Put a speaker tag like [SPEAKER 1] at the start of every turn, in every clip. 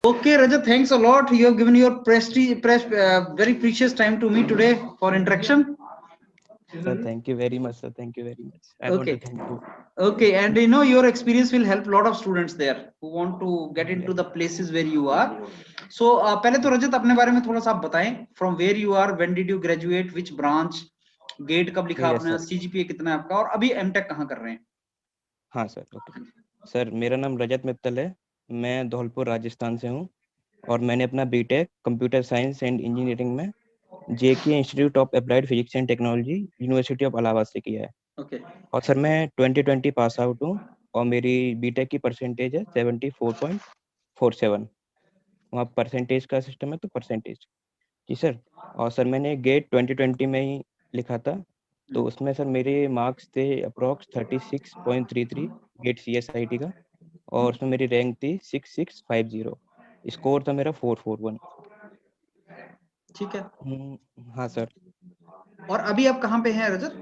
[SPEAKER 1] Okay, Rajat, thanks a lot. You have given your very precious time to me today for interaction.
[SPEAKER 2] Sir, thank you very much, sir. Thank you very much. I want to
[SPEAKER 1] Okay.
[SPEAKER 2] thank you.
[SPEAKER 1] Okay, and you know your experience will help a lot of students there who want to get
[SPEAKER 2] Yeah.
[SPEAKER 1] into the places where you are. So पहले तो रजत अपने बारे में थोड़ा सा आप बताएं. From where you are, when did you graduate, which branch, GATE कब लिखा
[SPEAKER 2] यस
[SPEAKER 1] आपने,
[SPEAKER 2] सर।
[SPEAKER 1] CGPA कितना है आपका, और अभी एमटेक कहाँ कर रहे हैं?
[SPEAKER 2] हाँ सर, ओके। सर, मेरा नाम रजत मित्तल है। मैं धौलपुर राजस्थान से हूँ और मैंने अपना BTech computer science and engineering में J K institute of applied physics and technology university of Allahabad से किया है।
[SPEAKER 1] Okay.
[SPEAKER 2] और सर मैं 2020 पास आउट हूँ और मेरी बीटेक की परसेंटेज है 74.47। वहाँ परसेंटेज का सिस्टम है तो परसेंटेज। जी सर। और सर मैंने गेट 2020 में ही लिखा था, तो उसमें सर मेरे मार्क्स थे अप्रॉक्स 36.33 गेट CSIT का। और उसमें मेरी रैंक थी 6650। स्कोर था मेरा 441।
[SPEAKER 1] ठीक है.
[SPEAKER 2] हाँ सर।
[SPEAKER 1] और अभी आप कहाँ पे हैं रजत?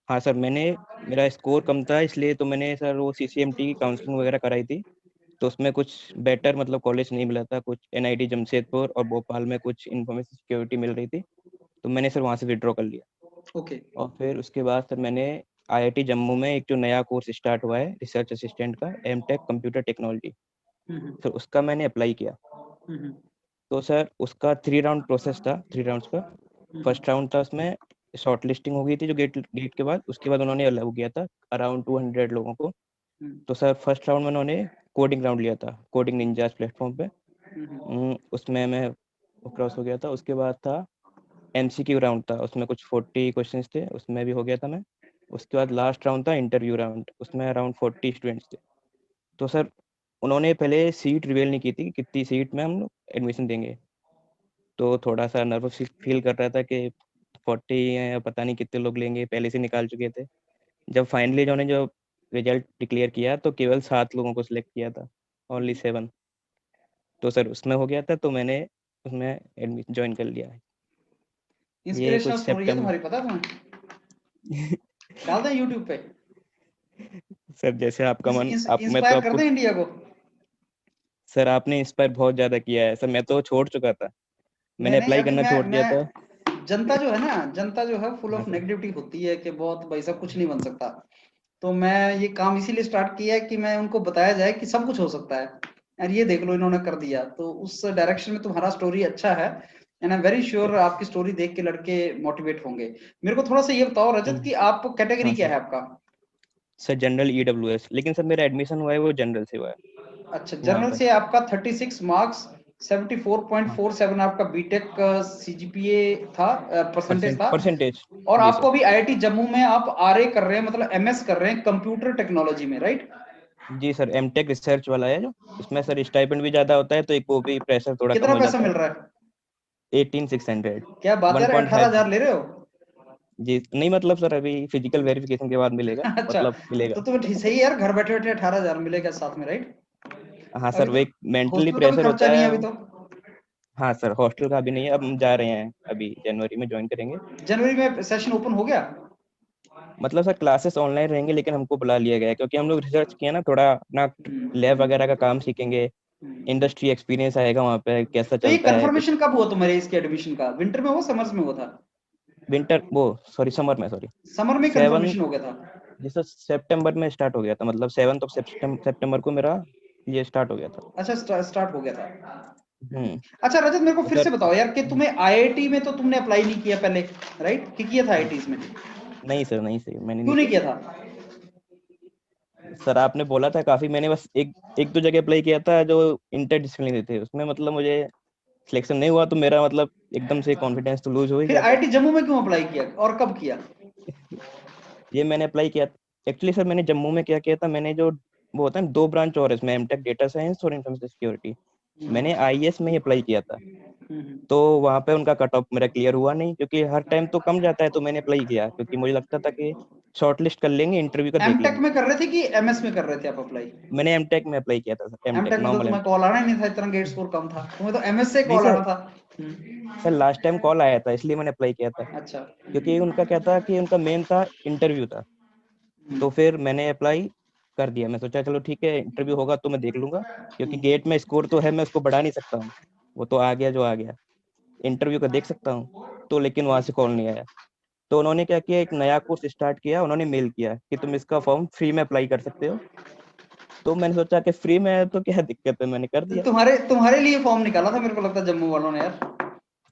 [SPEAKER 2] हाँ सर, मेरा स्कोर कम था इसलिए तो मैंने सर वो CCMT की काउंसलिंग वगैरह कराई थी, तो उसमें कुछ बेटर मतलब कॉलेज नहीं मिला था। कुछ NIT जमशेदपुर और भोपाल में कुछ इन्फॉर्मेशन सिक्योरिटी मिल रही थी, तो मैंने सर वहाँ से विड्रॉ कर लिया।
[SPEAKER 1] Okay.
[SPEAKER 2] और फिर उसके बाद सर मैंने IIT जम्मू में एक जो नया कोर्स स्टार्ट हुआ है रिसर्च असिस्टेंट का, एमटेक कंप्यूटर टेक्नोलॉजी, सर उसका मैंने अप्लाई किया। तो सर उसका 3 राउंड प्रोसेस था, 3 राउंड्स का। फर्स्ट राउंड था, उसमें शॉर्ट लिस्टिंग हो गई थी जो गेट गेट के बाद, उसके बाद उन्होंने अलाउ किया था अराउंड 200 लोगों को। तो सर फर्स्ट राउंड में उन्होंने कोडिंग राउंड लिया था, कोडिंग निंजास प्लेटफॉर्म पे। उसमें मैं क्रॉस हो गया था। उसके बाद था MCQ राउंड था, उसमें कुछ 40 क्वेश्चंस थे, उसमें भी हो गया था मैं। उसके बाद लास्ट राउंड था इंटरव्यू राउंड, उसमें अराउंड 40 स्टूडेंट्स थे। तो सर उन्होंने पहले सीट रिवील नहीं की थी कि कितनी सीट में हम लोग एडमिशन देंगे, तो थोड़ा सा नर्वस फील कर रहा था कि 40 या पता नहीं कितने लोग लेंगे, पहले से निकाल चुके थे। जब फाइनली उन्होंने जो रिजल्ट डिक्लेयर किया तो केवल 7 लोगों को सिलेक्ट किया था, ओनली 7। तो सर उसमें हो गया था, तो मैंने उसमें एडमिशन ज्वाइन कर लिया। ये
[SPEAKER 1] इंस्पिरेशनल
[SPEAKER 2] कुछ
[SPEAKER 1] स्टोरी है
[SPEAKER 2] सितंबर।
[SPEAKER 1] तुम्हारी, पता है तुम्हें? डाल दें यूट्यूब पे?
[SPEAKER 2] सर जैसे आपका मन, आप मैं तो
[SPEAKER 1] इंस्पायर कर
[SPEAKER 2] आपको,
[SPEAKER 1] दें इंडिया को?
[SPEAKER 2] सर आपने इंस्पायर बहुत ज्यादा किया है सर, मैं तो छोड़ चुका था,
[SPEAKER 1] नहीं
[SPEAKER 2] मैंने
[SPEAKER 1] नहीं,
[SPEAKER 2] अप्लाई
[SPEAKER 1] अभी
[SPEAKER 2] करना छोड़ दिया था।
[SPEAKER 1] जनता जो है ना, जनता जो है फुल
[SPEAKER 2] हाँ
[SPEAKER 1] ऑफ
[SPEAKER 2] सर।
[SPEAKER 1] नेगेटिविटी होती है कि बहुत भाई साहब कुछ नहीं बन सकता। तो मैं ये काम इसीलिए स्टार्ट किया है कि मैं उनको बताया जाए कि सब कुछ हो सकता है। और ये देख लो इन्होंने कर दिया, तो उस डायरेक्शन में तुम्हारा स्टोरी अच्छा है। And I am very sure आपकी स्टोरी देख के लड़के मोटिवेट होंगे। मेरे को थोड़ा सा ये बताओ रजत
[SPEAKER 2] हम्म,
[SPEAKER 1] कि आप कैटेगरी
[SPEAKER 2] हाँ
[SPEAKER 1] क्या
[SPEAKER 2] सर।
[SPEAKER 1] है आपका?
[SPEAKER 2] सर जनरल EWS, लेकिन सर मेरा एडमिशन हुआ है वो जनरल से हुआ है
[SPEAKER 1] अच्छा,
[SPEAKER 2] वहाँ
[SPEAKER 1] जनरल
[SPEAKER 2] पे।
[SPEAKER 1] से आपका 36 मार्क्स,
[SPEAKER 2] हाँ
[SPEAKER 1] 74.47 आपका बीटेक सीजीपीए था, परसेंटेज था।
[SPEAKER 2] परसेंटेज।
[SPEAKER 1] और
[SPEAKER 2] जी
[SPEAKER 1] आपको
[SPEAKER 2] सर।
[SPEAKER 1] अभी आईआईटी जम्मू में आप आरए कर रहे हैं, मतलब एमएस कर रहे हैं कंप्यूटर टेक्नोलॉजी में, राइट?
[SPEAKER 2] जी सर, एमटेक रिसर्च वाला है जो, इसमें सर स्टाइपेंड भी ज्यादा होता है, तो एक वो भी प्रेशर थोड़ा कम
[SPEAKER 1] कितना
[SPEAKER 2] हो
[SPEAKER 1] पैसा
[SPEAKER 2] जाता
[SPEAKER 1] मिल
[SPEAKER 2] है।
[SPEAKER 1] रहा है?
[SPEAKER 2] 18600।
[SPEAKER 1] क्या बात है,
[SPEAKER 2] वन पॉइंट
[SPEAKER 1] 18,000
[SPEAKER 2] फाइव
[SPEAKER 1] ले रहे हो?
[SPEAKER 2] जी नहीं, मतलब सर अभी फिजिकल वेरिफिकेशन के बाद मिलेगा,
[SPEAKER 1] अच्छा,
[SPEAKER 2] मतलब मिलेगा।
[SPEAKER 1] तो तुम्हें सही है यार, घर बैठे बैठे 18,000 मिलेगा साथ में, राइट?
[SPEAKER 2] हाँ
[SPEAKER 1] अभी
[SPEAKER 2] सर, वो
[SPEAKER 1] तो
[SPEAKER 2] एक मेंटली
[SPEAKER 1] हॉस्टल का भी
[SPEAKER 2] प्रेशर
[SPEAKER 1] खर्चा
[SPEAKER 2] होता
[SPEAKER 1] नहीं है
[SPEAKER 2] है।
[SPEAKER 1] अभी तो।
[SPEAKER 2] हाँ सर, हॉस्टल का भी नहीं है, अब हम जा रहे हैं, अभी जनवरी में ज्वाइन करेंगे।
[SPEAKER 1] जनवरी में सेशन ओपन हो गया?
[SPEAKER 2] मतलब सर क्लासेस ऑनलाइन रहेंगे, लेकिन हमको बुला लिया गया है क्योंकि हम लोग रिसर्च किया ना, थोड़ा अपना लैब वगैरह का काम सीखेंगे, इंडस्ट्री एक्सपीरियंस आएगा वहाँ पे कैसा
[SPEAKER 1] तो ये
[SPEAKER 2] चलता है कुछ।
[SPEAKER 1] कंफर्मेशन कब हुआ तुम्हारे इसके एडमिशन का? विंटर में हुआ, समर्स में हुआ था?
[SPEAKER 2] विंटर वो, सॉरी समर में, सॉरी।
[SPEAKER 1] समर में
[SPEAKER 2] सेवन,
[SPEAKER 1] कंफर्मेशन हो गया था?
[SPEAKER 2] जैसे सितंबर में स्टार्ट हो गया था, मतलब 7 सितंबर को मेरा ये स्टार्ट हो गया था।
[SPEAKER 1] अच्छा, स्टार्ट हो गया था।
[SPEAKER 2] हम्म।
[SPEAKER 1] अच्छा रजत, मेरे को
[SPEAKER 2] तो
[SPEAKER 1] फिर से
[SPEAKER 2] सर
[SPEAKER 1] बताओ यार कि तुम्हें आईआईटी में तो तुमने अप्लाई नहीं किया पहले, राइट? कि किया था आईआईटीज में?
[SPEAKER 2] नहीं सर, नहीं सही, मैंने
[SPEAKER 1] क्यों
[SPEAKER 2] नहीं
[SPEAKER 1] नहीं
[SPEAKER 2] किया।
[SPEAKER 1] किया था?
[SPEAKER 2] सर आपने बोला था काफी, मैंने बस एक एक दो जगह अप्लाई किया था जो इंटरडिसिप्लिनरी थे, उसमें मतलब मुझे सिलेक्शन नहीं हुआ, तो मेरा मतलब एकदम से कॉन्फिडेंस तो लूज हो ही
[SPEAKER 1] फिर
[SPEAKER 2] गया था।
[SPEAKER 1] आईआईटी जम्मू में क्यों अप्लाई किया और कब किया?
[SPEAKER 2] ये मैंने अप्लाई किया, एक्चुअली सर मैंने जम्मू में क्या किया था, मैंने जो वो होता है ना, 2 ब्रांच और है इसमें, एमटेक डेटा साइंस और इंफॉर्मेशन सिक्योरिटी। मैंने IES में ही अप्लाई किया था,
[SPEAKER 1] हम्म।
[SPEAKER 2] तो वहाँ पे उनका कट ऑफ मेरा क्लियर हुआ नहीं, क्योंकि हर टाइम तो कम जाता है, तो मैंने अप्लाई किया क्योंकि मुझे लगता था कि शॉर्ट लिस्ट कर लेंगे, इंटरव्यू का देख
[SPEAKER 1] एमटेक
[SPEAKER 2] लेंगे।
[SPEAKER 1] में कर रहे थे कि एमएस में कर रहे थे आप अप्लाई?
[SPEAKER 2] मैंने एमटेक में अप्लाई किया था सर, एमटेक
[SPEAKER 1] एमटेक में तो
[SPEAKER 2] नॉर्मल
[SPEAKER 1] तुम्हें
[SPEAKER 2] एमटेक।
[SPEAKER 1] कॉल आना ही नहीं था, इतना गेट स्कोर कम था, तुम्हें तो एमएस से
[SPEAKER 2] नहीं
[SPEAKER 1] कॉल
[SPEAKER 2] सर,
[SPEAKER 1] आना था।
[SPEAKER 2] सर लास्ट टाइम कॉल आया था इसलिए मैंने अप्लाई किया था,
[SPEAKER 1] अच्छा।
[SPEAKER 2] क्योंकि उनका क्या था कि उनका मेन था इंटरव्यू था। तो फिर मैंने अप्लाई कर दिया। मैं सोचा चलो ठीक है, इंटरव्यू होगा तो मैं देख लूंगा, क्योंकि गेट में स्कोर तो है, मैं उसको बढ़ा नहीं सकता हूँ, वो तो आ गया जो आ गया, इंटरव्यू का देख सकता हूँ। तो लेकिन वहां से कॉल नहीं आया। तो उन्होंने क्या किया, एक नया कोर्स स्टार्ट किया, उन्होंने मेल किया कि तुम इसका फॉर्म फ्री में अप्लाई कर सकते हो। तो मैंने सोचा कि फ्री में है तो क्या दिक्कत है, मैंने कर
[SPEAKER 1] तो
[SPEAKER 2] दिया।
[SPEAKER 1] तुम्हारे लिए फॉर्म निकाला था मेरे को लगता है जम्मू वालों ने यार।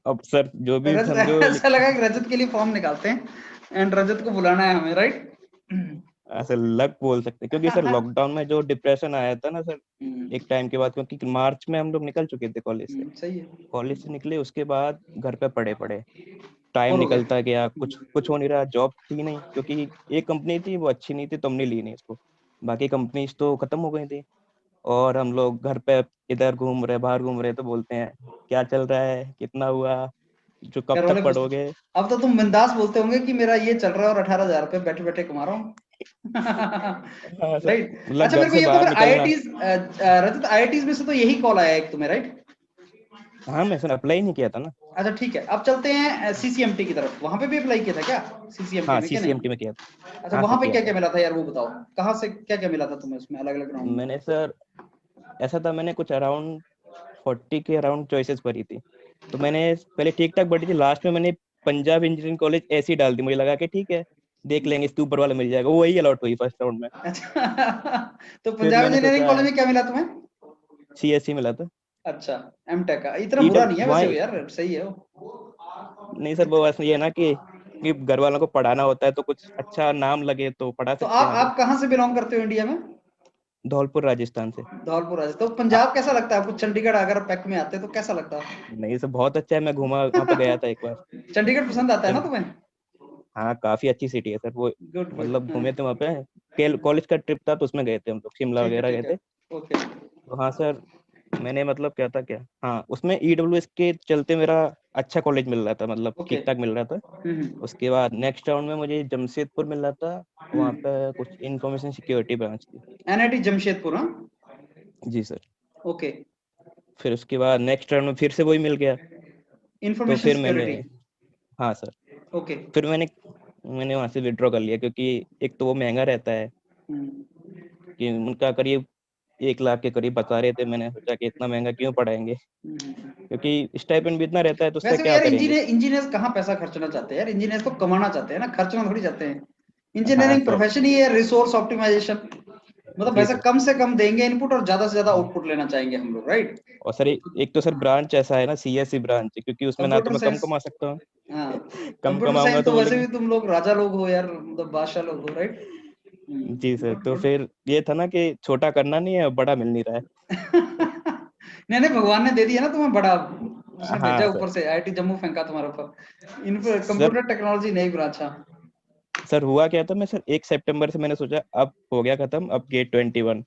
[SPEAKER 2] अब सर जो भी समझो
[SPEAKER 1] ऐसा लगा कि रजत के लिए फॉर्म निकालते हैं एंड रजत को बुलाना है हमें, राइट?
[SPEAKER 2] ऐसे लक बोल सकते हैं, क्योंकि सर लॉकडाउन में जो डिप्रेशन आया था ना सर, एक टाइम के बाद, क्योंकि मार्च में हम लोग निकल चुके थे कॉलेज से।
[SPEAKER 1] सही है।
[SPEAKER 2] कॉलेज से निकले उसके बाद घर पे पड़े पड़े, टाइम
[SPEAKER 1] बोर हो गए।
[SPEAKER 2] निकलता गया, कुछ कुछ हो नहीं रहा, जॉब थी नहीं, क्योंकि एक कंपनी थी वो अच्छी नहीं थी तो हमने ली नहीं इसको, बाकी कंपनीज तो खत्म हो गई थी। और हम लोग घर पे इधर घूम रहे, बाहर घूम रहे, तो बोलते हैं क्या चल रहा है, कितना हुआ, जो कब
[SPEAKER 1] घर वाले
[SPEAKER 2] तक
[SPEAKER 1] पूछते,
[SPEAKER 2] पढ़ोगे।
[SPEAKER 1] अब तो तुम बिंदास बोलते होंगे कि मेरा ये चल रहा है और 18,000 रुपए बैठे बैठे कमा रहा हूँ।
[SPEAKER 2] हाँ सर,
[SPEAKER 1] राइट।
[SPEAKER 2] मतलब
[SPEAKER 1] अच्छा
[SPEAKER 2] घर
[SPEAKER 1] मेरे को
[SPEAKER 2] से
[SPEAKER 1] ये तो
[SPEAKER 2] बाहर
[SPEAKER 1] फिर
[SPEAKER 2] निकलना।
[SPEAKER 1] आईआईटीज, रजत आईआईटीज में से तो यही कॉल आया एक तुम्हें, राइट?
[SPEAKER 2] हाँ मैं सर अप्लाई नहीं किया था ना।
[SPEAKER 1] अच्छा ठीक है, अब चलते हैं सीसीएमटी की तरफ। वहां पे भी अप्लाई किया था क्या सीसीएमटी
[SPEAKER 2] हाँ
[SPEAKER 1] में, क्या नहीं?
[SPEAKER 2] सीसीएमटी में किया था।
[SPEAKER 1] अच्छा,
[SPEAKER 2] हाँ सर
[SPEAKER 1] वहां पे
[SPEAKER 2] किया
[SPEAKER 1] क्या
[SPEAKER 2] था।
[SPEAKER 1] क्या मिला था यार, वो बताओ। कहाँ से क्या क्या मिला था तुम्हें उसमें, अलग अलग राउंड में?
[SPEAKER 2] मैंने सर, ऐसा था, मैंने कुछ अराउंड 40 के अराउंड चॉइसेस भरी थी। तो मैंने पहले ठीक ठाक भरी थी, लास्ट में मैंने पंजाब इंजीनियरिंग कॉलेज ऐसी ही डाल दी, मुझे लगा कि ठीक है देख लेंगे, इसके ऊपर वाला मिल जाएगा, वो वही अलॉट हुई फर्स्ट राउंड में।
[SPEAKER 1] अच्छा। तो
[SPEAKER 2] फिर
[SPEAKER 1] पंजाब
[SPEAKER 2] मैंने
[SPEAKER 1] इंजीनियरिंग
[SPEAKER 2] सोचा
[SPEAKER 1] कॉलेज में क्या मिला तुम्हें?
[SPEAKER 2] सीएससी मिला था।
[SPEAKER 1] अच्छा, एमटेक का इतना बुरा
[SPEAKER 2] ईडब्ल्यू
[SPEAKER 1] नहीं है
[SPEAKER 2] वहाँ,
[SPEAKER 1] वैसे वो यार, सही है वो।
[SPEAKER 2] नहीं सर वो बस ये है ना कि घर वालों को पढ़ाना होता है, तो कुछ अच्छा नाम लगे तो पढ़ा
[SPEAKER 1] तो
[SPEAKER 2] सकते हैं आगे।
[SPEAKER 1] आप कहाँ से बिलोंग करते हो इंडिया में?
[SPEAKER 2] धौलपुर राजस्थान से।
[SPEAKER 1] धौलपुर राजस्थान। तो
[SPEAKER 2] आ,
[SPEAKER 1] पंजाब कैसा लगता है आपको? चंडीगढ़ अगर पैक में आते तो कैसा लगता?
[SPEAKER 2] नहीं सर बहुत अच्छा है, मैं घूमा वहाँ पे, गया था एक बार।
[SPEAKER 1] चंडीगढ़ पसंद आता है ना
[SPEAKER 2] चल,
[SPEAKER 1] तुम्हें?
[SPEAKER 2] हाँ काफी अच्छी सिटी है सर वो,
[SPEAKER 1] गुड गुड,
[SPEAKER 2] मतलब घूमे थे वहाँ पे, कॉलेज का ट्रिप था तो उसमें गए थे हम लोग, शिमला
[SPEAKER 1] ठीक है
[SPEAKER 2] वगैरह गए
[SPEAKER 1] ठीक है।
[SPEAKER 2] थे।
[SPEAKER 1] ओके।
[SPEAKER 2] तो हाँ सर, मैंने मतलब क्या था क्या, हाँ उसमें ईडब्ल्यूएस के चलते मेरा अच्छा कॉलेज मिल रहा था, मतलब
[SPEAKER 1] ओके।
[SPEAKER 2] ठीक ठाक मिल रहा था। उसके बाद नेक्स्ट राउंड में मुझे जमशेदपुर मिल रहा था, वहाँ पे कुछ इंफॉर्मेशन सिक्योरिटी ब्रांच थी।
[SPEAKER 1] एनआईटी जमशेदपुर, हाँ।
[SPEAKER 2] जी सर।
[SPEAKER 1] ओके।
[SPEAKER 2] फिर उसके बाद नेक्स्ट राउंड में फिर से वही मिल गया। तो
[SPEAKER 1] इंफॉर्मेशन
[SPEAKER 2] फिर मैंने,
[SPEAKER 1] सिक्योरिटी।
[SPEAKER 2] हाँ सर,
[SPEAKER 1] ओके।
[SPEAKER 2] फिर मैंने वहाँ से विड्रॉ कर लिया, क्योंकि एक तो वो महंगा रहता है, कि उनका करीब 1 लाख के करीब बता रहे थे। मैंने सोचा कि इतना महंगा क्यों पढ़ाएंगे, क्योंकि स्टाइपेंड भी इतना रहता है तो उससे
[SPEAKER 1] वैसे भी
[SPEAKER 2] क्या
[SPEAKER 1] यार
[SPEAKER 2] करेंगे।
[SPEAKER 1] इंजीनियर्स कहाँ पैसा खर्चना चाहते हैं यार? इंजीनियर्स तो कमाना चाहते हैं ना, खर्चना थोड़ी चाहते हैं।
[SPEAKER 2] हाँ
[SPEAKER 1] इंजीनियरिंग
[SPEAKER 2] सर।
[SPEAKER 1] प्रोफेशन ही है रिसोर्स ऑप्टिमाइजेशन। मतलब
[SPEAKER 2] जी
[SPEAKER 1] वैसा
[SPEAKER 2] सर।
[SPEAKER 1] कम से कम देंगे इनपुट और ज्यादा से ज्यादा आउटपुट लेना चाहेंगे हम लोग, राइट?
[SPEAKER 2] और सर एक तो सर ब्रांच ऐसा है ना, सीएससी ब्रांच, क्योंकि उसमें ना तो
[SPEAKER 1] कंप्यूटर
[SPEAKER 2] मैं कम
[SPEAKER 1] साइंस।
[SPEAKER 2] कमा सकता हूँ,
[SPEAKER 1] हाँ।
[SPEAKER 2] कम
[SPEAKER 1] कंप्यूटर
[SPEAKER 2] कमाऊंगा
[SPEAKER 1] साइंस तो
[SPEAKER 2] तो
[SPEAKER 1] वैसे
[SPEAKER 2] बोलेंगे।
[SPEAKER 1] भी तुम लोग राजा लोग हो यार, मतलब बादशाह लोग हो, राइट?
[SPEAKER 2] जी सर,
[SPEAKER 1] गुड
[SPEAKER 2] तो
[SPEAKER 1] गुड।
[SPEAKER 2] फिर ये था ना कि छोटा करना नहीं है, बड़ा मिल नहीं रहा है।
[SPEAKER 1] नहीं नहीं, भगवान ने दे दिया ना तुम्हें बड़ा। उसने भेजा
[SPEAKER 2] हाँ सर।
[SPEAKER 1] ऊपर से, आईआईटी जम्मू फेंका तुम्हारे ऊपर। इन
[SPEAKER 2] सर
[SPEAKER 1] कंप्यूटर टेक्नोलॉजी नहीं ब्रांच।
[SPEAKER 2] सर हुआ क्या था, मैं सर 1 सितंबर से मैंने सोचा अब हो गया खत्म, अब गेट 21।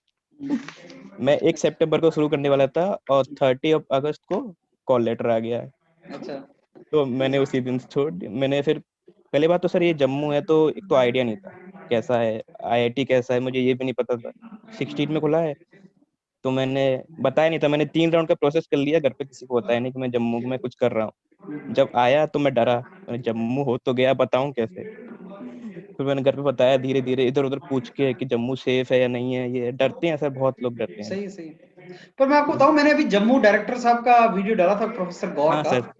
[SPEAKER 2] मैं 1 सितंबर को शुरू करने वाला था और 30 अगस्त को कॉल लेटर आ गया है।
[SPEAKER 1] अच्छा।
[SPEAKER 2] तो मैंने उसी दिन से छोड़ दिया। मैंने फिर पहली बात तो सर ये जम्मू है तो एक तो आइडिया नहीं था कैसा है, आईआईटी कैसा है मुझे ये भी नहीं पता था। 16 में खुला है, तो मैंने बताया नहीं था, मैंने 3 राउंड का प्रोसेस कर लिया, घर पे किसी को बताया नहीं कि मैं जम्मू में कुछ कर रहा हूँ। जब आया तो मैं डरा, मैंने जम्मू हो तो गया, बताऊं कैसे। फिर मैंने घर पे बताया, धीरे धीरे इधर उधर पूछ के कि जम्मू सेफ है या नहीं है, ये डरते हैं सर, बहुत लोग डरते हैं।
[SPEAKER 1] सही है सही है। पर मैं आपको बताऊं, मैंने अभी जम्मू डायरेक्टर साहब का वीडियो डाला था, प्रोफेसर गौर
[SPEAKER 2] हाँ
[SPEAKER 1] का।
[SPEAKER 2] सर।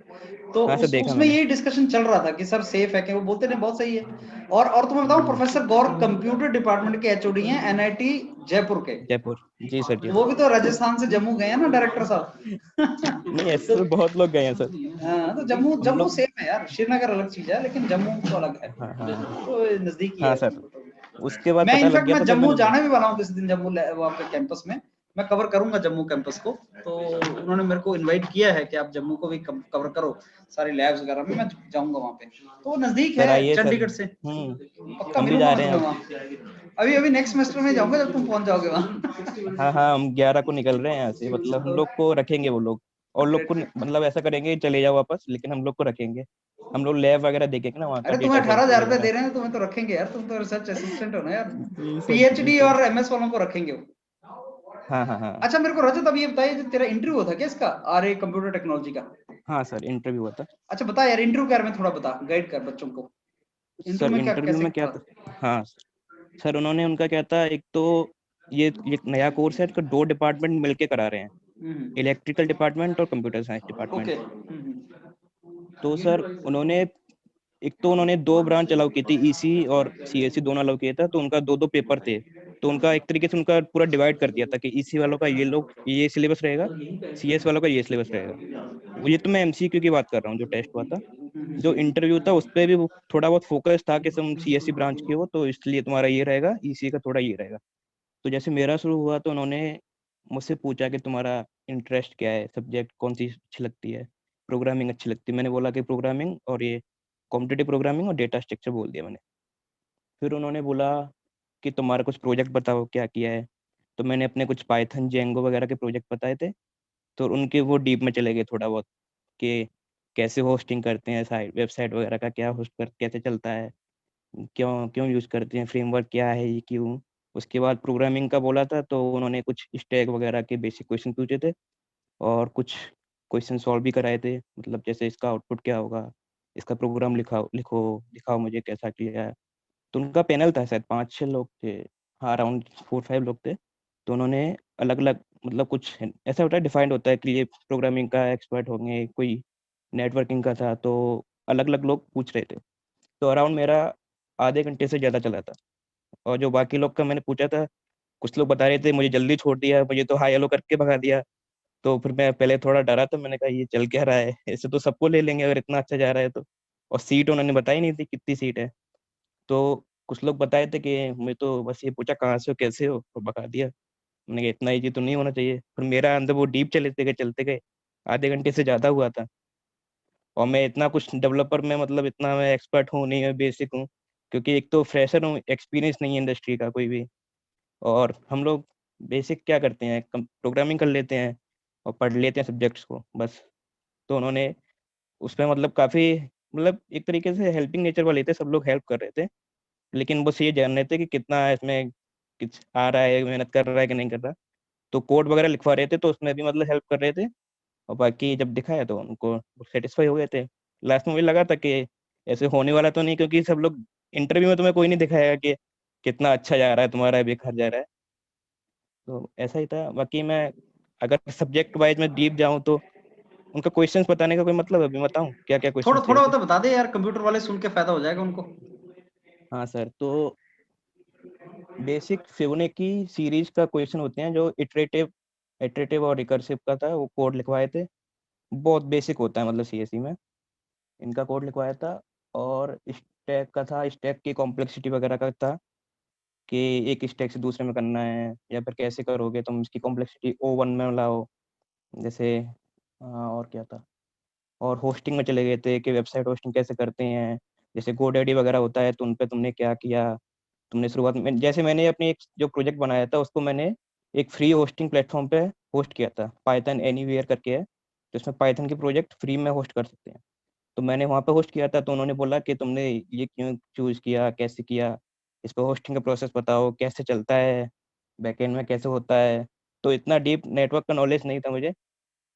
[SPEAKER 1] तो
[SPEAKER 2] हाँ सर देखा
[SPEAKER 1] उसमें
[SPEAKER 2] मैंने।
[SPEAKER 1] यही डिस्कशन चल रहा था कि सर सेफ है क्या? वो बोलते नहीं, बहुत सही है। और तुम्हें बताऊं, प्रोफेसर गौर कंप्यूटर डिपार्टमेंट के एचओडी हैं एनआईटी जयपुर के।
[SPEAKER 2] जयपुर। जी सर जी
[SPEAKER 1] वो
[SPEAKER 2] सर।
[SPEAKER 1] भी तो राजस्थान से जम्मू गए हैं ना डायरेक्टर साहब।
[SPEAKER 2] नहीं ऐसे
[SPEAKER 1] तो
[SPEAKER 2] तो बहुत लोग गए हैं सर।
[SPEAKER 1] हाँ, तो जम्मू
[SPEAKER 2] हम
[SPEAKER 1] जम्मू
[SPEAKER 2] लोग,
[SPEAKER 1] सेफ है यार। श्रीनगर अलग चीज है, लेकिन जम्मू तो अलग है।
[SPEAKER 2] हाँ हाँ
[SPEAKER 1] तो नजदीकी
[SPEAKER 2] हाँ
[SPEAKER 1] है।
[SPEAKER 2] सर, उसके बाद
[SPEAKER 1] मैं
[SPEAKER 2] पता लग
[SPEAKER 1] इनफैक्ट
[SPEAKER 2] गया
[SPEAKER 1] मैं
[SPEAKER 2] था जब
[SPEAKER 1] जम्मू
[SPEAKER 2] मैंने।
[SPEAKER 1] जाने भी वाला हूँ किसी दिन, जम्मू वहाँ पे कैंपस में। मैं कवर करूंगा जम्मू कैंपस को। तो उन्होंने मेरे को इनवाइट किया है कि आप जम्मू को भी कवर करो, सारी लैब्स वगैरह में। मैं जाऊंगा वहाँ पे, तो वो नजदीक
[SPEAKER 2] सर
[SPEAKER 1] है
[SPEAKER 2] आइए सर।
[SPEAKER 1] चंडीगढ़ से। पक्का
[SPEAKER 2] हम भी
[SPEAKER 1] मिलूंगा
[SPEAKER 2] जा
[SPEAKER 1] मैं
[SPEAKER 2] रहे हैं
[SPEAKER 1] तुम्हें
[SPEAKER 2] अब।
[SPEAKER 1] वहाँ। अभी अभी नेक्स्ट सेमेस्टर में जाऊंगा जब तुम पहुंच जाओगे
[SPEAKER 2] हाँ
[SPEAKER 1] वहाँ।
[SPEAKER 2] हाँ, हम 11 को निकल रहे हैं यहाँ से, मतलब हम लोग को रखेंगे वो लोग, और लोग
[SPEAKER 1] ग्रेट
[SPEAKER 2] को
[SPEAKER 1] ग्रेट।
[SPEAKER 2] मतलब ऐसा करेंगे चले जाओ वापस, लेकिन हम लोग को रखेंगे। हम लोग लैब वगैरह देखेंगे ना वहाँ का,
[SPEAKER 1] अरे तुम्हें
[SPEAKER 2] डेटा सेट
[SPEAKER 1] 18,000 रुपए
[SPEAKER 2] वगैरह।
[SPEAKER 1] दे रहे हैं, तुम्हें तो रखेंगे यार। तुम तो रिसर्च असिस्टेंट हो ना यार।
[SPEAKER 2] जी सर जी
[SPEAKER 1] पीएचडी
[SPEAKER 2] सर।
[SPEAKER 1] और एमएस वालों को रखेंगे वो।
[SPEAKER 2] हाँ हाँ हाँ।
[SPEAKER 1] अच्छा मेरे को रजत अब ये बताइए, जो तेरा इंटरव्यू हुआ था क्या इसका, आरए कंप्यूटर टेक्नोलॉजी का?
[SPEAKER 2] हाँ सर इंटरव्यू हुआ था।
[SPEAKER 1] अच्छा बता यार, इंटरव्यू के बारे में थोड़ा बता, गाइड कर बच्चों को।
[SPEAKER 2] सर
[SPEAKER 1] इंटरव्यू में क्या
[SPEAKER 2] इंटरव्यू
[SPEAKER 1] कैसे
[SPEAKER 2] में क्या
[SPEAKER 1] था?
[SPEAKER 2] था, हाँ सर उन्होंने, उनका क्या था, एक तो ये नया कोर्स है, इसको 2 डिपार्टमेंट मिलके करा रहे हैं, इलेक्ट्रिकल डिपार्टमेंट और कंप्यूटर साइंस डिपार्टमेंट। तो सर उन्होंने 2 ब्रांच अलाउ की थी, ईसी और सीएससी दोनों अलाउ किया था, तो उनका 2-2 पेपर थे। तो उनका एक तरीके से उनका पूरा डिवाइड कर दिया था कि ईसी वालों का ये सिलेबस रहेगा, सीएस वालों का ये सिलेबस रहेगा। ये तो मैं एमसीक्यू की बात कर रहा हूँ, जो टेस्ट हुआ था। जो इंटरव्यू था उस पे भी वो थोड़ा बहुत फोकस था कि तुम सीएससी ब्रांच के हो, तो इसलिए तुम्हारा ये रहेगा, ईसी का थोड़ा ये रहेगा। तो जैसे मेरा शुरू हुआ तो उन्होंने मुझसे पूछा कि तुम्हारा इंटरेस्ट क्या है, सब्जेक्ट कौन सी अच्छी लगती है, प्रोग्रामिंग अच्छी लगती है। मैंने बोला कि प्रोग्रामिंग, और ये कॉम्पिटिटिव प्रोग्रामिंग और डेटा स्ट्रक्चर बोल दिया मैंने। फिर उन्होंने बोला कि तुम्हारा कुछ प्रोजेक्ट बताओ क्या किया है। तो मैंने अपने कुछ पाइथन जेंगो वगैरह के प्रोजेक्ट बताए थे। तो उनके वो डीप में चले गए थोड़ा बहुत कि कैसे होस्टिंग करते हैं, साइट वेबसाइट वगैरह का क्या होस्ट कर कैसे चलता है, क्यों क्यों यूज़ करते हैं, फ्रेमवर्क क्या है ये, क्यों। उसके बाद प्रोग्रामिंग का बोला था, तो उन्होंने कुछ स्टैक वगैरह के बेसिक क्वेश्चन पूछे थे और कुछ क्वेश्चन सॉल्व भी कराए थे। मतलब जैसे इसका आउटपुट क्या होगा, इसका प्रोग्राम लिखाओ, दिखाओ मुझे कैसा किया है। तो उनका पैनल था, शायद 5-6 लोग थे। हाँ, अराउंड 4-5 लोग थे। तो उन्होंने अलग अलग, मतलब कुछ ऐसा होता है, डिफाइंड होता है कि ये प्रोग्रामिंग का एक्सपर्ट होंगे, कोई नेटवर्किंग का था, तो अलग अलग लोग पूछ रहे थे। तो अराउंड मेरा आधे घंटे से ज़्यादा चला था। और जो बाकी लोग का मैंने पूछा था, कुछ लोग बता रहे थे मुझे जल्दी छोड़ दिया, मुझे तो हाई हेलो करके भगा दिया। तो फिर मैं पहले थोड़ा डरा था, मैंने कहा ये चल क्या रहा है, ऐसे तो सबको ले लेंगे अगर इतना अच्छा जा रहा है तो। और सीट उन्होंने बताई नहीं थी कितनी सीट है। तो कुछ लोग बताए थे कि मैं तो बस ये पूछा कहाँ से हो कैसे हो और भगा दिया। मैंने कहा इतना ईजी तो नहीं होना चाहिए। फिर मेरा अंदर वो डीप चलते गए, आधे घंटे से ज़्यादा हुआ था। और मैं इतना कुछ डेवलपर में, मतलब इतना मैं एक्सपर्ट हूँ नहीं, मैं बेसिक हूँ। क्योंकि एक तो फ्रेशर हूँ, एक्सपीरियंस नहीं है इंडस्ट्री का कोई भी। और हम लोग बेसिक क्या करते हैं, प्रोग्रामिंग कर लेते हैं और पढ़ लेते हैं सब्जेक्ट्स को बस। तो उन्होंने उसमें मतलब काफ़ी, मतलब एक तरीके से हेल्पिंग नेचर वाले थे, सब लोग हेल्प कर रहे थे। लेकिन बस ये जान रहे थे कि कितना इसमें कुछ आ रहा है, मेहनत कर रहा है कि नहीं कर रहा। तो कोड वगैरह लिखवा रहे थे, तो उसमें भी मतलब हेल्प कर रहे थे। और बाकी जब दिखाया तो उनको सेटिस्फाई हो गए थे। लास्ट में मुझे लगा था कि ऐसे होने वाला तो नहीं, क्योंकि सब लोग इंटरव्यू में तुम्हें कोई नहीं दिखाएगा कि कितना अच्छा जा रहा है तुम्हारा, बेकार जा रहा है। तो ऐसा ही था। बाकी मैं अगर सब्जेक्ट वाइज में डीप जाऊं तो उनका क्वेश्चंस बताने का कोई मतलब है? अभी बताऊं क्या क्या
[SPEAKER 1] थोड़ा
[SPEAKER 2] क्वेश्चंस थे
[SPEAKER 1] थोड़ा
[SPEAKER 2] वैसे?
[SPEAKER 1] तो बता दे यार, कंप्यूटर वाले सुन के फायदा हो जाएगा उनको।
[SPEAKER 2] हाँ सर, तो बेसिक फिबोनाची सीरीज का क्वेश्चन होते हैं, जो इटरेटिव और रिकर्सिव का था, वो कोड लिखवाए थे। बहुत बेसिक होता है मतलब सीएससी में, इनका कोड लिखवाया था। और स्टैक का था, स्टैक की कॉम्प्लेक्सिटी वगैरह का था कि एक स्टैक से दूसरे में करना है या फिर कैसे करोगे तुम इसकी कॉम्प्लेक्सिटी O1 में लाओ जैसे। और क्या था, और होस्टिंग में चले गए थे कि वेबसाइट होस्टिंग कैसे करते हैं। जैसे गोडैडी वगैरह होता है, तो उन पे तुमने क्या किया। तुमने शुरुआत में, जैसे मैंने अपनी एक जो प्रोजेक्ट बनाया था उसको मैंने एक फ्री होस्टिंग प्लेटफॉर्म पे होस्ट किया था, पाइथन एनीवेयर करके है, तो इसमें पाइथन के प्रोजेक्ट फ्री में होस्ट कर सकते हैं। तो मैंने वहाँ पे होस्ट किया था। तो उन्होंने बोला कि तुमने ये क्यों चूज किया, कैसे किया, इस पर होस्टिंग का प्रोसेस बताओ कैसे चलता है, बैकएंड में कैसे होता है। तो इतना डीप नेटवर्क का नॉलेज नहीं था मुझे।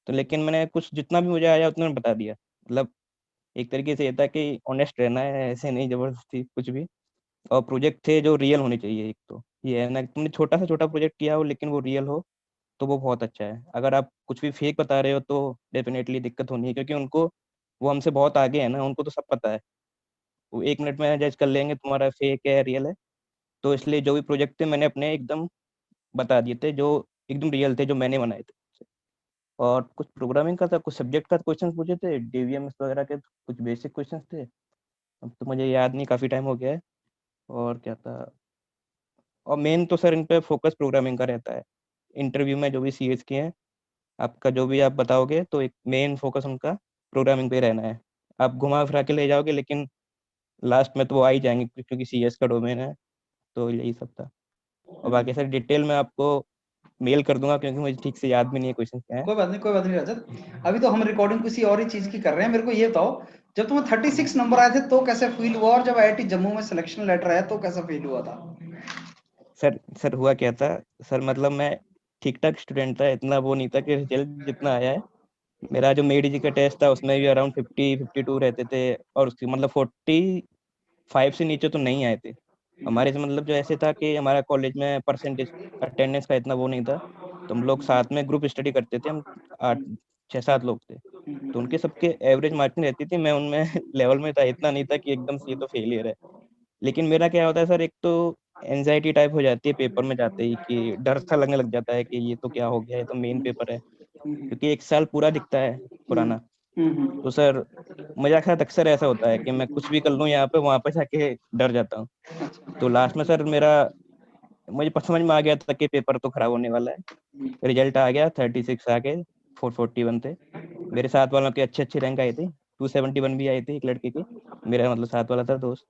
[SPEAKER 2] तो लेकिन मैंने कुछ जितना भी मुझे आया उतना मैं बता दिया। मतलब एक तरीके से ये था कि ऑनेस्ट रहना है, ऐसे नहीं जबरदस्ती कुछ भी। और प्रोजेक्ट थे जो रियल होने चाहिए। एक तो ये है ना कि तुमने छोटा से छोटा प्रोजेक्ट किया हो लेकिन वो रियल हो, तो वो बहुत अच्छा है। अगर आप कुछ भी फेक बता रहे हो तो डेफिनेटली दिक्कत होनी है, क्योंकि उनको, वो हमसे बहुत आगे है ना, उनको तो सब पता है। वो 1 मिनट में जज कर लेंगे तुम्हारा फेक है रियल है। तो इसलिए जो भी प्रोजेक्ट थे मैंने अपने एकदम बता दिए थे, जो एकदम रियल थे, जो मैंने बनाए थे। और कुछ प्रोग्रामिंग का था, कुछ सब्जेक्ट का क्वेश्चन पूछे थे, डीवीएमएस वगैरह के कुछ बेसिक क्वेश्चन थे। अब तो मुझे याद नहीं, काफ़ी टाइम हो गया है। और क्या था, और मेन तो सर इन पे फोकस प्रोग्रामिंग का रहता है। इंटरव्यू में जो भी सीएस के हैं, आपका जो भी आप बताओगे तो एक मेन फोकस उनका प्रोग्रामिंग पे रहना है। आप घुमा फिरा के ले जाओगे लेकिन लास्ट में तो वो आ ही जाएंगे, क्योंकि सीएस का डोमेन है। तो यही सब था। और बाकी सर डिटेल में आपको मेल कर दूंगा, क्योंकि मुझे ठीक से याद भी नहीं है क्वेश्चन क्या है।
[SPEAKER 1] कोई बात नहीं, कोई बात नहीं रजत। अभी तो हम रिकॉर्डिंग किसी और ही चीज की कर रहे हैं। मेरे को ये बताओ, जब तुम्हें 36 नंबर आए थे तो कैसे फील हुआ, और जब आईआईटी जम्मू में सिलेक्शन लेटर आया तो कैसा फील हुआ था?
[SPEAKER 2] सर हुआ क्या था, सर मतलब मैं ठीक ठाक स्टूडेंट था, इतना वो नहीं था कि रिजल्ट जितना आया है। मेरा जो मेडी जी का टेस्ट था उसमें भी अराउंड 50-52 रहते थे, और उसकी मतलब 45 से नीचे तो नहीं आए थे। हमारे से मतलब जो ऐसे था कि हमारा कॉलेज में परसेंटेज अटेंडेंस का इतना वो नहीं था, तो हम लोग साथ में ग्रुप स्टडी करते थे। हम 6-7 लोग थे, तो उनके सबके एवरेज मार्किंग रहती थी। मैं उनमें लेवल में था, इतना नहीं था कि एकदम से ये तो फेलियर है। लेकिन मेरा क्या होता है सर, एक तो एंजाइटी टाइप हो जाती है पेपर में जाते ही, कि डर सा लगने लग जाता है कि ये तो क्या हो गया, ये तो मेन पेपर है, क्योंकि 1 साल पूरा दिखता है पुराना। तो सर मेरे साथ अक्सर ऐसा होता है कि मैं कुछ भी कर लूँ यहाँ पे, वहाँ पे जाके डर जाता हूँ। तो लास्ट में सर मेरा मुझे समझ में आ गया था कि पेपर तो खराब होने वाला है। रिजल्ट आ गया, 36 आ गए, 441 थे। मेरे साथ वालों के अच्छे रैंक आई थी, 271 भी आई थी एक लड़के की, मेरा मतलब साथ वाला था दोस्त।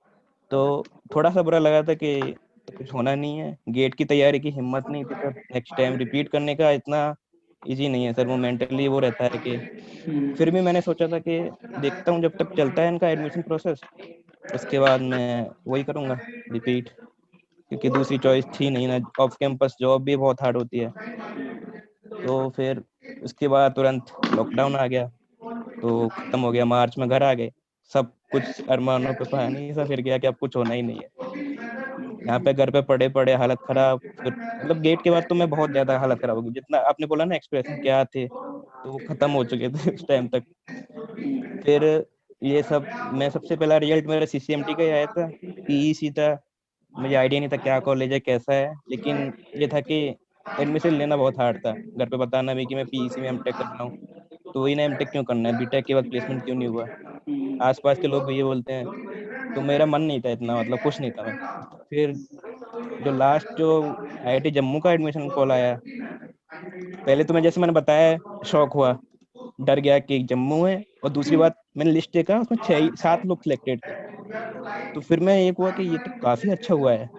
[SPEAKER 2] तो थोड़ा सा बुरा लगा था कि कुछ होना नहीं है। गेट की तैयारी की हिम्मत नहीं थी सर, नेक्स्ट टाइम रिपीट करने का इतना इजी नहीं है सर, वो मेंटली वो रहता है कि फिर भी मैंने सोचा था कि देखता हूँ जब तक चलता है इनका एडमिशन प्रोसेस, उसके बाद मैं वही करूँगा, रिपीट, क्योंकि दूसरी चॉइस थी नहीं ना। ऑफ कैंपस जॉब भी बहुत हार्ड होती है। तो फिर उसके बाद तुरंत लॉकडाउन आ गया, तो खत्म हो गया। मार्च में घर आ गए, सब कुछ अरमानों पे पानी सा फिर गया कि अब कुछ होना ही नहीं है। यहाँ पे घर पे पड़े पड़े हालत खराब। फिर मतलब गेट के बाद तो मैं बहुत ज्यादा हालत खराब हो गई, जितना आपने बोला ना एक्सप्रेशन क्या थे, तो वो खत्म हो चुके थे उस टाइम तक। फिर ये सब, मैं सबसे पहला रिजल्ट मेरा सीसीएमटी का ही आया था, पीईसी था। मुझे आइडिया नहीं था क्या कॉलेज है कैसा है, लेकिन ये था कि एडमिशन लेना बहुत हार्ड था, घर पे बताना भी कि मैं पीईसी में एमटेक कर रहा हूँ। तो वही ना, एमटेक क्यों करना है, बीटेक के बाद प्लेसमेंट क्यों नहीं हुआ, आसपास के लोग भी ये बोलते हैं। तो मेरा मन नहीं था इतना, मतलब खुश नहीं था मैं। फिर जो लास्ट जो आईआईटी जम्मू का एडमिशन कॉल आया, पहले तो मैं जैसे मैंने बताया शौक हुआ, डर गया कि जम्मू है, और दूसरी बात मैंने लिस्ट देखा उसमें 6-7 लोग सिलेक्टेड थे। तो फिर मैं एक हुआ कि ये तो काफी अच्छा हुआ है।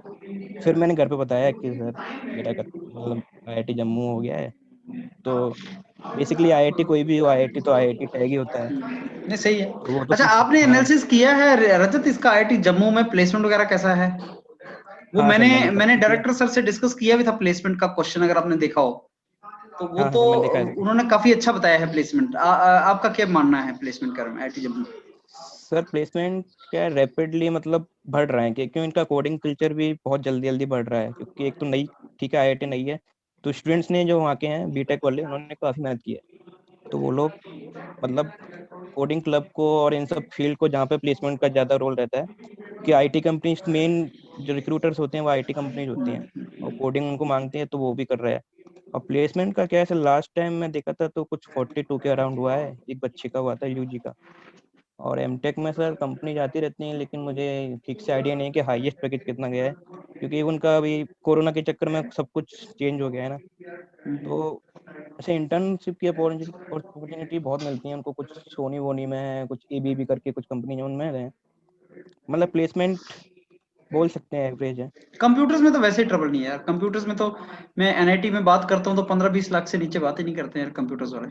[SPEAKER 2] फिर मैंने घर पे बताया कि सर मेरा मतलब आईआईटी जम्मू हो गया है। तो बेसिकली आईआईटी कोई भी हो, आईआईटी तो आईआईटी टैग ही होता है।
[SPEAKER 1] नहीं सही है।
[SPEAKER 2] तो वो तो
[SPEAKER 1] अच्छा,
[SPEAKER 2] कुछ,
[SPEAKER 1] आपने
[SPEAKER 2] हाँ
[SPEAKER 1] एनालिसिस किया है रजत इसका आईआईटी जम्मू में प्लेसमेंट वगैरह कैसा है? वो
[SPEAKER 2] हाँ सर,
[SPEAKER 1] मैंने
[SPEAKER 2] मैंने सब
[SPEAKER 1] मैंने
[SPEAKER 2] कुछ किया।
[SPEAKER 1] डायरेक्टर सर से डिस्कस किया भी था प्लेसमेंट का क्वेश्चन, अगर आपने देखा हो तो वो
[SPEAKER 2] हाँ
[SPEAKER 1] तो
[SPEAKER 2] हाँ, मैंने देखा है सर।
[SPEAKER 1] उन्होंने काफी अच्छा बताया है प्लेसमेंट। आपका क्या मानना है प्लेसमेंट का आईआईटी जम्मू?
[SPEAKER 2] सर प्लेसमेंट क्या रैपिडली मतलब बढ़ रहा है, क्योंकि इनका कोडिंग कल्चर भी बहुत जल्दी जल्दी बढ़ रहा है, क्योंकि एक तो नई, ठीक है आईआईटी नई है, तो स्टूडेंट्स ने जो वहाँ के हैं बीटेक वाले, उन्होंने काफी मेहनत की है। तो वो लोग मतलब कोडिंग क्लब को और इन सब फील्ड को, जहाँ पे प्लेसमेंट का ज्यादा रोल रहता है, कि आईटी कंपनीज मेन जो रिक्रूटर्स होते हैं वो आईटी कंपनीज होती हैं, और कोडिंग उनको मांगती है, तो वो भी कर रहा है। और प्लेसमेंट का क्या है, लास्ट टाइम मैं देखा था तो कुछ 42 के अराउंड हुआ है, एक बच्चे का हुआ था यूजी का। और एमटेक में सर कंपनी जाती रहती हैं, लेकिन मुझे ठीक से आइडिया नहीं है कि हाईएस्ट पैकेज कितना गया है, क्योंकि उनका अभी कोरोना के चक्कर में सब कुछ चेंज हो गया है ना। तो ऐसे इंटर्नशिप की अपॉर्चुनिटी बहुत मिलती है उनको, कुछ सोनी वोनी में है, कुछ एबीबी करके कुछ कंपनी है उनमें है। मतलब प्लेसमेंट बोल सकते हैं एवरेज है।
[SPEAKER 1] कंप्यूटर्स में तो वैसे ही ट्रबल नहीं है यार। कंप्यूटर्स में तो मैं एनआईटी में बात करता हूँ तो 15-20 लाख से नीचे बात ही नहीं करते हैं यार कंप्यूटर्स वाले।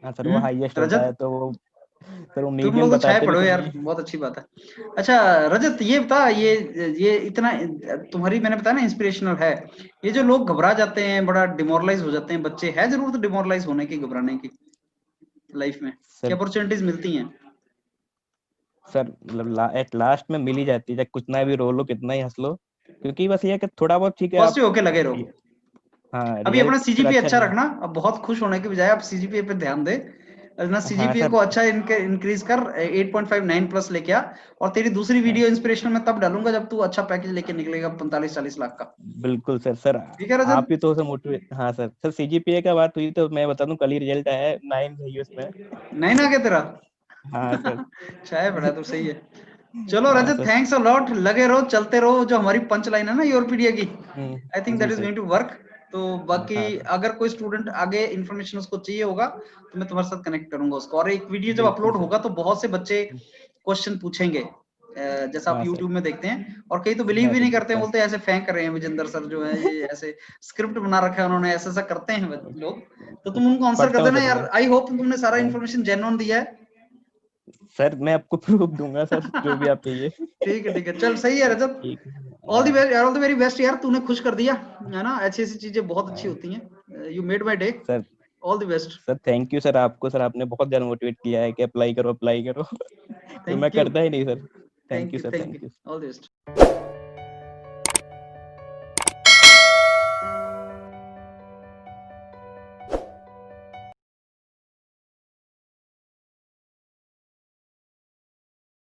[SPEAKER 2] हाँ सर, वो हाईएस्ट होता
[SPEAKER 1] रजत,
[SPEAKER 2] है, तो वो सर वो
[SPEAKER 1] तुम
[SPEAKER 2] मीडियम
[SPEAKER 1] लोग तो छाए
[SPEAKER 2] बताते भी
[SPEAKER 1] पड़े हो
[SPEAKER 2] कुछ
[SPEAKER 1] यार,
[SPEAKER 2] नहीं।
[SPEAKER 1] बहुत अच्छी बात है। अच्छा रजत, ये बता, ये इतना तुम्हारी, मैंने बताया ना इंस्पिरेशनल है। ये जो लोग घबरा जाते हैं, बड़ा डिमोरलाइज हो जाते हैं बच्चे, है जरूरत डिमोरलाइज होने की, घबराने की लाइफ में? क्या
[SPEAKER 2] सर
[SPEAKER 1] अपॉर्चुनिटीज मिलती हैं?
[SPEAKER 2] सर मतलब एट लास्ट में मिल ही जाती है, चाहे कितना भी रो लो, कितना ही हंस लो, क्योंकि बस ये है कि थोड़ा बहुत ठीक है आप।
[SPEAKER 1] पॉजिटिव होके लगे रहो।
[SPEAKER 2] हाँ,
[SPEAKER 1] अभी अपना
[SPEAKER 2] रिजल्ट फिर
[SPEAKER 1] सीजीपीए
[SPEAKER 2] अच्छा
[SPEAKER 1] अच्छा
[SPEAKER 2] नहीं।
[SPEAKER 1] रखना, अब बहुत खुश होने के बजाय आप सीजीपीए पे ध्यान दे। अपना
[SPEAKER 2] हाँ
[SPEAKER 1] सीजीपीए
[SPEAKER 2] सर।
[SPEAKER 1] को अच्छा इंक्रीज कर, 8.59 प्लस लेके आ। और तेरी दूसरी
[SPEAKER 2] हाँ
[SPEAKER 1] वीडियो इंस्पिरेशनल मैं तब डालूंगा जब तू अच्छा पैकेज लेके निकलेगा 45-40 लाख का।
[SPEAKER 2] बिल्कुल सर। सर
[SPEAKER 1] ठीक है
[SPEAKER 2] आप
[SPEAKER 1] रजत?
[SPEAKER 2] ही तो सर मोटिवेट, हाँ सर। सर सीजीपीए का बात हुई तो मैं बता दूं, कल ही रिजल्ट आया है, 9 है उसमें।
[SPEAKER 1] नहीं ना क्या तेरा?
[SPEAKER 2] हाँ सर।
[SPEAKER 1] चाहे बड़ा तो सही है। चलो
[SPEAKER 2] हाँ
[SPEAKER 1] रजत,
[SPEAKER 2] सर।
[SPEAKER 1] थैंक्स अ लॉट, लगे रहो, चलते रहो। जो हमारी पंच लाइन है ना योरपीडिया की, I think that
[SPEAKER 2] G
[SPEAKER 1] is
[SPEAKER 2] sir.
[SPEAKER 1] Going to work. तो बाकी
[SPEAKER 2] हाँ सर,
[SPEAKER 1] अगर कोई स्टूडेंट आगे इन्फॉर्मेशन उसको चाहिए होगा तो मैं तुम्हारे साथ कनेक्ट करूंगा उसको। और एक वीडियो जब
[SPEAKER 2] बिल्कुल
[SPEAKER 1] अपलोड
[SPEAKER 2] सर।
[SPEAKER 1] होगा तो बहुत से बच्चे क्वेश्चन पूछेंगे, जैसा आप
[SPEAKER 2] हाँ सर।
[SPEAKER 1] यूट्यूब में देखते हैं। और कई तो बिलीव
[SPEAKER 2] हाँ
[SPEAKER 1] भी
[SPEAKER 2] सर,
[SPEAKER 1] नहीं करते हैं,
[SPEAKER 2] देखता
[SPEAKER 1] बोलते हैं ऐसे फेंक रहे हैं विजेंद्र सर जो है, ये ऐसे स्क्रिप्ट बना रखा है उन्होंने, ऐसा ऐसा करते हैं लोग। तो
[SPEAKER 2] हूँ।
[SPEAKER 1] तुम उनको आंसर कर
[SPEAKER 2] पढ़ता हूँ
[SPEAKER 1] देना
[SPEAKER 2] सर मैं।
[SPEAKER 1] यार। आई होप तुमने सारा
[SPEAKER 2] हाँ
[SPEAKER 1] इन्फॉर्मेशन जेन्युइन दिया है।
[SPEAKER 2] सर, मैं आपको प्रूफ दूंगा सर, जो भी आप चाहिए।
[SPEAKER 1] ठीक है ठीक है, चल सही है रजत।
[SPEAKER 2] ठीक है।
[SPEAKER 1] ऑल द
[SPEAKER 2] हाँ
[SPEAKER 1] बेस्ट यार, ऑल द वेरी बेस्ट यार, तूने खुश कर दिया है ना। ऐसी ऐसी चीजें बहुत अच्छी
[SPEAKER 2] हाँ
[SPEAKER 1] होती हैं। You made my day.
[SPEAKER 2] Sir.
[SPEAKER 1] All the best.
[SPEAKER 2] Sir thank you sir, आपको सर आपने बहुत ज्यादा मोटिवेट किया है कि अप्लाई करो अप्लाई करो। तो मैं
[SPEAKER 1] थैंक यू,
[SPEAKER 2] करता ही नहीं sir. Thank
[SPEAKER 1] thank
[SPEAKER 2] you
[SPEAKER 1] you,
[SPEAKER 2] sir,
[SPEAKER 1] thank you.
[SPEAKER 2] Thank you.
[SPEAKER 1] All the best.